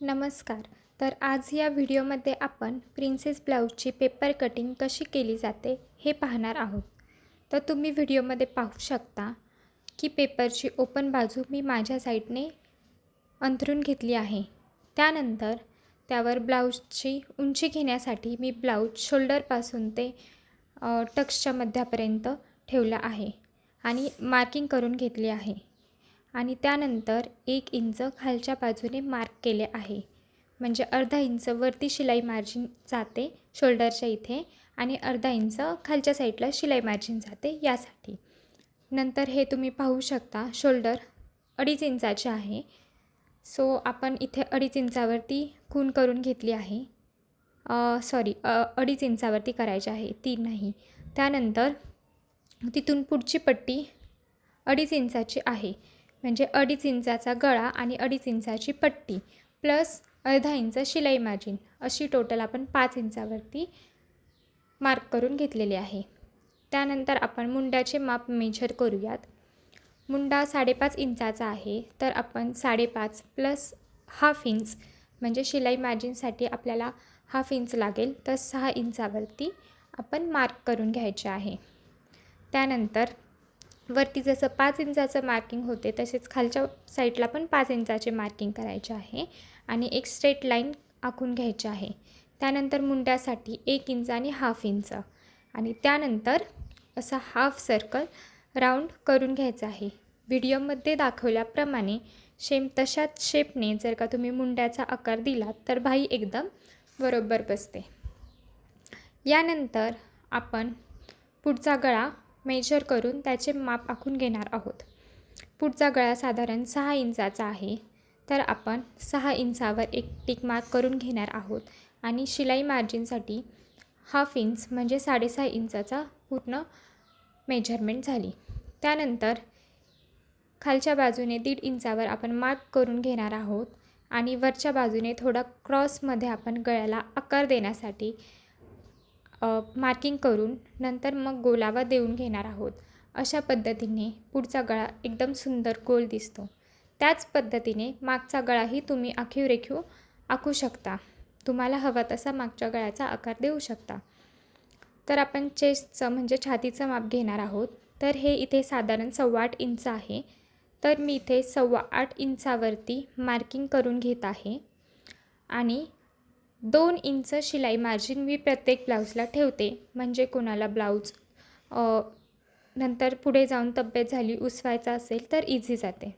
नमस्कार. तर आज या व्हिडिओमध्ये आपण प्रिन्सेस ब्लाऊजची पेपर कटिंग कशी केली जाते हे पाहणार आहोत. तर तुम्ही व्हिडिओमध्ये पाहू शकता की पेपरची ओपन बाजू मी माझ्या साईडने अंथरून घेतली आहे. त्यानंतर त्यावर ब्लाऊजची उंची घेण्यासाठी मी ब्लाऊज शोल्डरपासून ते टक्सच्या मध्यापर्यंत ठेवला आहे आणि मार्किंग करून घेतली आहे. आणि त्यानंतर 1 इंच खालच्या बाजूने मार्क केले आहे. म्हणजे अर्धा इंच वरती शिलाई मार्जिन जाते शोल्डरच्या इथे आणि अर्धा इंच खालच्या साईडला शिलाई मार्जिन जाते यासाठी. नंतर हे तुम्ही पाहू शकता शोल्डर 2.5 इंचाचे आहे. सो आपण इथे 2.5 इंचावरती खूण करून घेतली आहे. 2.5 इंचावरती करायचे आहे, 3 नाही. त्यानंतर तिथून पुढची पट्टी 2.5 इंचाची आहे. म्हणजे 2.5 इंचाचा गळा आणि 2.5 इंचाची पट्टी प्लस अर्धा इंच शिलाई मार्जिन अशी टोटल आपण 5 इंचावरती मार्क करून घेतलेली आहे. त्यानंतर आपण मुंड्याचे माप मेजर करूयात. मुंडा 5.5 इंचाचा आहे, तर आपण 5.5 प्लस हाफ इंच म्हणजे शिलाई मार्जिनसाठी आपल्याला हाफ इंच लागेल, तर 6 इंचावरती आपण मार्क करून घ्यायचे आहे. त्यानंतर वरती जसं 5 इंचाचं मार्किंग होते तसेच खालच्या साईडला पण 5 इंचाचे मार्किंग करायचे आहे आणि एक स्ट्रेट लाईन आखून घ्यायची आहे. त्यानंतर मुंड्यासाठी 1 इंच आणि हाफ इंच आणि त्यानंतर असा हाफ सर्कल राऊंड करून घ्यायचा आहे. व्हिडिओमध्ये दाखवल्याप्रमाणे सेम तशाच शेपने जर का तुम्ही मुंड्याचा आकार दिला तर बाही एकदम बरोबर बसते. यानंतर आपण पुढचा गळा मेजर करून त्याचे माप आखून घेणार आहोत. पुढचा गळा साधारण 6 इंचाचा आहे, तर आपण 6 इंचावर एक टिक मार्क करून घेणार आहोत आणि शिलाई मार्जिनसाठी हाफ इंच म्हणजे 6.5 इंचाचा पूर्ण मेजरमेंट झाली. त्यानंतर खालच्या बाजूने 1.5 इंचावर आपण मार्क करून घेणार आहोत आणि वरच्या बाजूने थोडा क्रॉसमध्ये आपण गळ्याला आकार देण्यासाठी मार्किंग करून नंतर मग गोलावा देऊन घेणार आहोत. अशा पद्धतीने पुढचा गळा एकदम सुंदर गोल दिसतो. त्याच पद्धतीने मागचा गळाही तुम्ही आखीव आखू शकता. तुम्हाला हवा तसा मागच्या गळ्याचा आकार देऊ शकता. तर आपण चेस्टचं म्हणजे छातीचं माप घेणार आहोत. तर हे इथे साधारण 8.25 इंच आहे, तर मी इथे 8.25 इंचावरती मार्किंग करून घेत आहे आणि 2 इंच शिलाई मार्जिन मी प्रत्येक ब्लाऊजला ठेवते. म्हणजे कोणाला ब्लाऊज नंतर पुढे जाऊन तब्येत झाली उसवायचा असेल तर इझी जाते.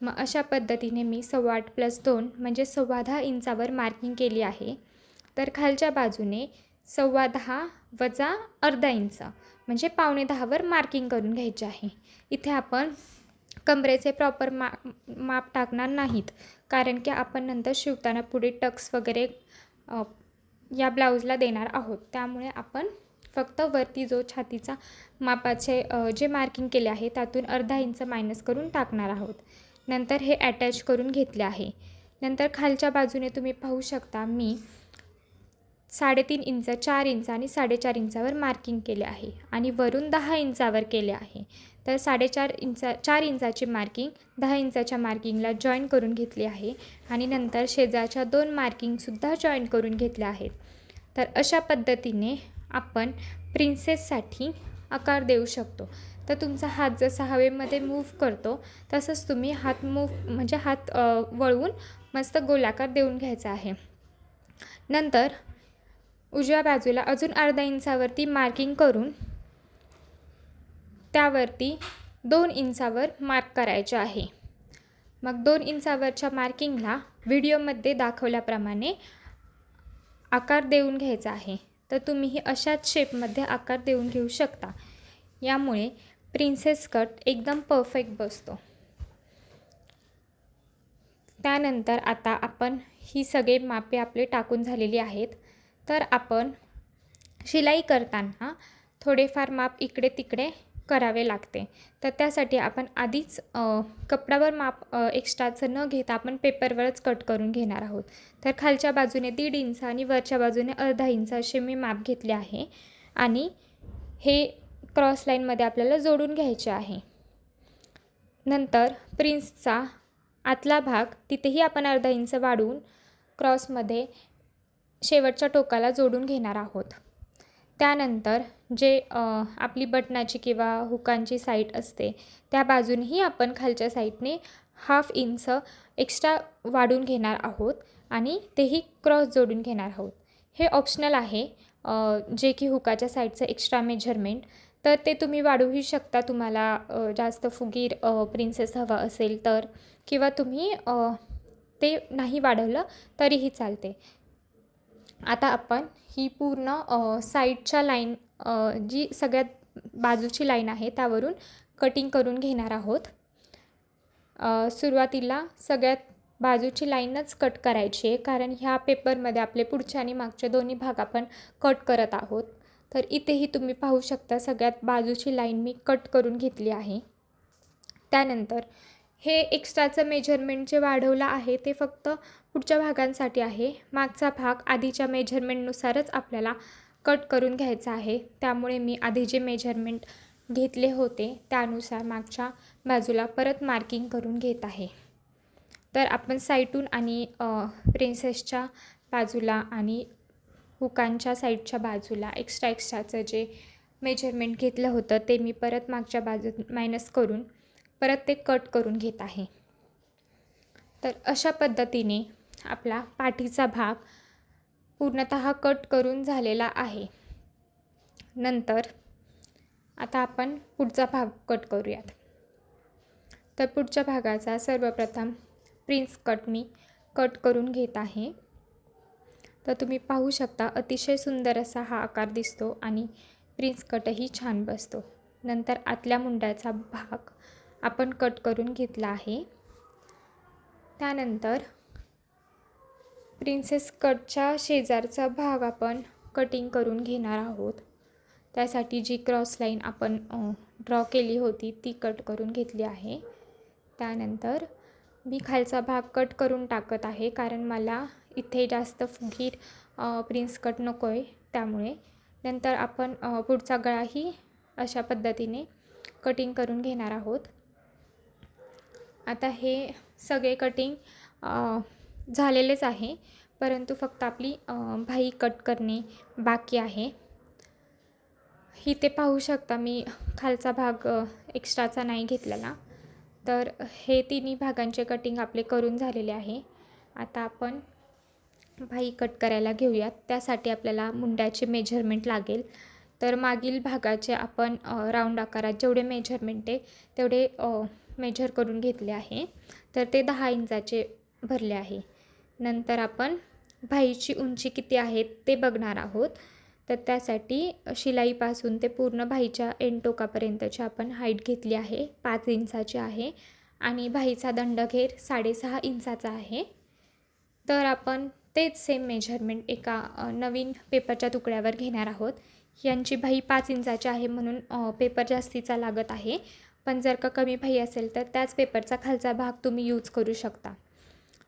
मग अशा पद्धतीने मी 8.25 प्लस 2 म्हणजे 10.15 इंचावर मार्किंग केली आहे. तर खालच्या बाजूने 10.15 वजा अर्धा इंच म्हणजे 9.15वर मार्किंग करून घ्यायचे आहे. इथे आपण कमरेचे प्रॉपर माप टाकणार नाहीत, कारण की आपण नंतर शिवताना पुढे टक्स वगैरे या ब्लाऊजला देणार आहोत. त्यामुळे आपण फक्त वरती जो छातीचा मापाचे जे मार्किंग केले आहे त्यातून अर्धा इंच मायनस करून टाकणार आहोत. नंतर हे अटॅच करून घेतले आहे. नंतर खालच्या बाजूने तुम्ही पाहू शकता मी 3.5 इंच, 4 इंच आणि 4.5 इंचावर मार्किंग केले आहे आणि वरून 10 इंचावर केले आहे. तर 4 इंचाची मार्किंग 10 इंचाच्या मार्किंगला जॉईन करून घेतली आहे आणि नंतर शेजारच्या 2 मार्किंगसुद्धा जॉईन करून घेतल्या आहेत. तर अशा पद्धतीने आपण प्रिन्सेससाठी आकार देऊ शकतो. तर तुमचा हात जसा हवेमध्ये मूव्ह करतो तसंच तुम्ही हात म्हणजे हात वळवून मस्त गोलाकार देऊन घ्यायचा आहे. नंतर उजव्या बाजूला अजून अर्धा इंचावरती मार्किंग करून त्यावरती 2 इंचावर मार्क करायचे आहे. मग 2 इंचावरच्या मार्किंगला व्हिडिओमध्ये दाखवल्याप्रमाणे आकार देऊन घ्यायचा आहे. तर तुम्हीही अशाच शेपमध्ये आकार देऊन घेऊ शकता. यामुळे प्रिन्सेस कट एकदम परफेक्ट बसतो. त्यानंतर आता आपण ही सगळे मापे आपले टाकून झालेली आहेत. तर आपण शिलाई करताना थोडेफार माप इकडे तिकडे करावे लागते. तर त्यासाठी आपण आधीच कपड्यावर माप एक्स्ट्राचं न घेता आपण पेपरवरच कट करून घेणार आहोत. तर खालच्या बाजूने 1.5 इंच आणि वरच्या बाजूने अर्धा इंच असे मी माप घेतले आहे आणि हे क्रॉस लाईनमध्ये आपल्याला जोडून घ्यायचे आहे. नंतर प्रिन्सचा आतला भाग तिथेही आपण अर्धा इंच वाढवून क्रॉसमध्ये शेवटच्या टोकाला जोडून घेणार आहोत. त्यानंतर जे आपली बटनाची किंवा हुकांची साईड असते त्या बाजूनही आपण खालच्या साईडने 1/2 इंच एक्स्ट्रा वाढून घेणार आहोत आणि तेही क्रॉस जोडून घेणार आहोत. हे ऑप्शनल आहे, जे की हुकाच्या साईडचं एक्स्ट्रा मेजरमेंट, तर ते तुम्ही वाढवूही शकता तुम्हाला जास्त फुगीर प्रिन्सेस हवा असेल तर, किंवा तुम्ही ते नाही वाढवलं तरीही चालते. आता आपण ही पूर्ण साईडच्या लाईन, जी सगळ्यात बाजूची लाईन आहे त्यावरून कटिंग करून घेणार आहोत. सुरुवातीला सगळ्यात बाजूची लाईनच कट करायची आहे, कारण ह्या पेपरमध्ये आपले पुढचे आणि मागचे दोन्ही भाग आपण कट करत आहोत. तर इथेही तुम्ही पाहू शकता सगळ्यात बाजूची लाईन मी कट करून घेतली आहे. त्यानंतर हे एक्स्ट्राचं मेजरमेंट जे वाढवलं आहे ते फक्त पुढच्या भागांसाठी आहे. मागचा भाग आधीच्या मेजरमेंटनुसारच आपल्याला कट करून घ्यायचा आहे. त्यामुळे मी आधी जे मेजरमेंट घेतले होते त्यानुसार मागच्या बाजूला परत मार्किंग करून घेत आहे. तर आपण साईडून आणि प्रिन्सेसच्या बाजूला आणि हुकांच्या साईडच्या बाजूला एक्स्ट्राचं जे मेजरमेंट घेतलं होतं ते मी परत मागच्या बाजूत मायनस करून परत ते कट करून घेत आहे. तर अशा पद्धतीने आपला पाठीचा भाग पूर्णतः कट करून झालेला आहे. नंतर आता आपण पुढचा भाग कट करूयात. तर पुढच्या भागाचा सर्वप्रथम प्रिन्स कट मी कट करून घेत आहे. तर तुम्ही पाहू शकता अतिशय सुंदर असा हा आकार दिसतो आणि प्रिन्स कटही छान बसतो. नंतर आतल्या मुंड्याचा भाग आपण कट करून घेतला आहे. त्यानंतर प्रिन्सेस कटच्या शेजारचा भाग आपण कटिंग करून घेणार आहोत. त्यासाठी जी क्रॉस लाईन आपण ड्रॉ केली होती ती कट करून घेतली आहे. त्यानंतर मी खालचा भाग कट करून टाकत आहे, कारण मला इथे जास्त फुगीर प्रिन्स कट नको आहे त्यामुळे. नंतर आपण पुढचा गळाही अशा पद्धतीने कटिंग करून घेणार आहोत. आता हे सगळे कटिंग झालेलेच आहे, परंतु फक्त आपली बाही कट करणे बाकी आहे. इथे पाहू शकता मी खालचा भाग एक्स्ट्राचा नाही घेतलेला. तर हे तिन्ही भागांचे कटिंग आपले करून झालेले आहे. आता आपण बाही कट करायला घेऊयात. त्यासाठी आपल्याला मुंड्याचे मेजरमेंट लागेल. तर मागील भागाचे आपण राऊंड आकारात जेवढे मेजरमेंट आहे तेवढे मेजर करून घेतले आहे. तर ते 10 इंचाचे भरले आहे. नंतर आपण बाहीची उंची किती आहे ते बघणार आहोत. तर त्यासाठी शिलाईपासून ते पूर्ण बाहीच्या एंड टोकापर्यंतची आपण हाईट घेतली आहे 5 इंचाची आहे आणि बाहीचा दंडघेर 6.5 इंचाचा आहे. तर आपण तेच सेम मेजरमेंट एका नवीन पेपरच्या तुकड्यावर घेणार आहोत. यांची बाही 5 इंचाची आहे म्हणून पेपर जास्तीचा लागत आहे, पण जर का कमी बाही असेल तर त्याच पेपरचा खालचा भाग तुम्ही यूज करू शकता.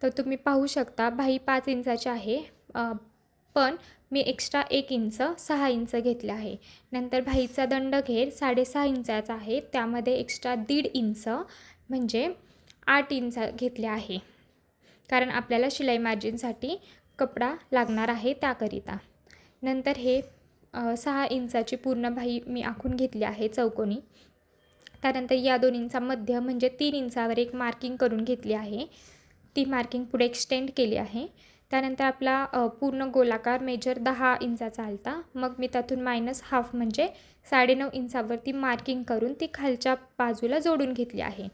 तर तुम्ही पाहू शकता बाही 5 इंचाची आहे, पण मी एक्स्ट्रा 1 इंच 6 इंच घेतले आहे. नंतर बाहीचा दंडघेर 6.5 इंचाचा आहे, त्यामध्ये एक्स्ट्रा 1.5 इंच म्हणजे 8 इंच घेतले आहे, कारण आपल्याला शिलाई मार्जिनसाठी कपडा लागणार आहे त्याकरिता. नंतर हे 6 इंचाची पूर्ण बाही मी आखून घेतली आहे चौकोनी. त्यानंतर या 2 इंचा मध्य म्हणजे 3 इंचावर एक मार्किंग करून घेतली आहे. ती मार्किंग पुढे एक्सटेंड केली आहे. त्यानंतर आपला पूर्ण गोलाकार मेजर 10 इंचाचा आलता. मग मी त्यातून -1/2 म्हणजे 9.5 इंचावरती मार्किंग करून ती खालच्या बाजूला जोडून घेतली आहे.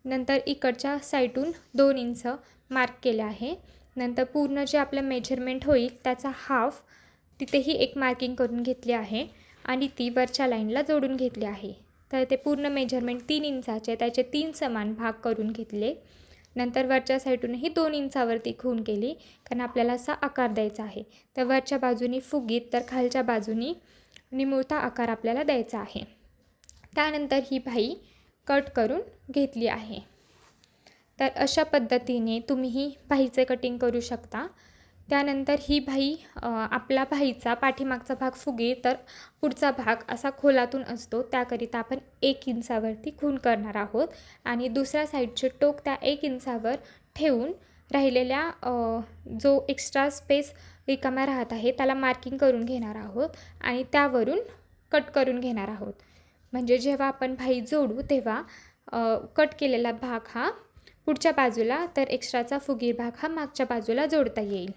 नंतर इकडच्या साईडून 2 इंच मार्क केले आहे. नंतर पूर्ण जे आपलं मेजरमेंट होईल त्याचा 1/2 तिथेही एक मार्किंग करून घेतली आहे आणि ती वरच्या लाईनला जोडून घेतली आहे. तर ते पूर्ण मेजरमेंट 3 इंचाचे त्याचे 3 समान भाग करून घेतले. नंतर वरच्या साईडूनही 2 इंचावरती खूण केली, कारण आपल्याला असा आकार द्यायचा आहे. तर वरच्या बाजूनी फुगीत तर खालच्या बाजूनी निमुळता आकार आपल्याला द्यायचा आहे. त्यानंतर ही बाही कट करून घेतली आहे. तर अशा पद्धतीने तुम्हीही बाहीचे कटिंग करू शकता. त्यानंतर ही बाही आपला बाहीचा पाठीमागचा भाग फुगीर तर पुढचा भाग असा खोलातून असतो, त्याकरिता आपण 1 इंचावरती खूण करणार आहोत आणि दुसऱ्या साईडचे टोक त्या 1 इंचावर ठेवून राहिलेल्या जो एक्स्ट्रा स्पेस रिकामा राहत आहे त्याला मार्किंग करून घेणार आहोत आणि त्यावरून कट करून घेणार आहोत. म्हणजे जेव्हा आपण भाई जोडू तेव्हा कट केलेला भाग हा पुढच्या बाजूला तर एक्स्ट्राचा फुगीर भाग हा मागच्या बाजूला जोडता येईल.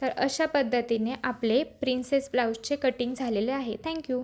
तर अशा पद्धतीने आपले प्रिन्सेस ब्लाऊजचे कटिंग झालेले आहे. थँक्यू.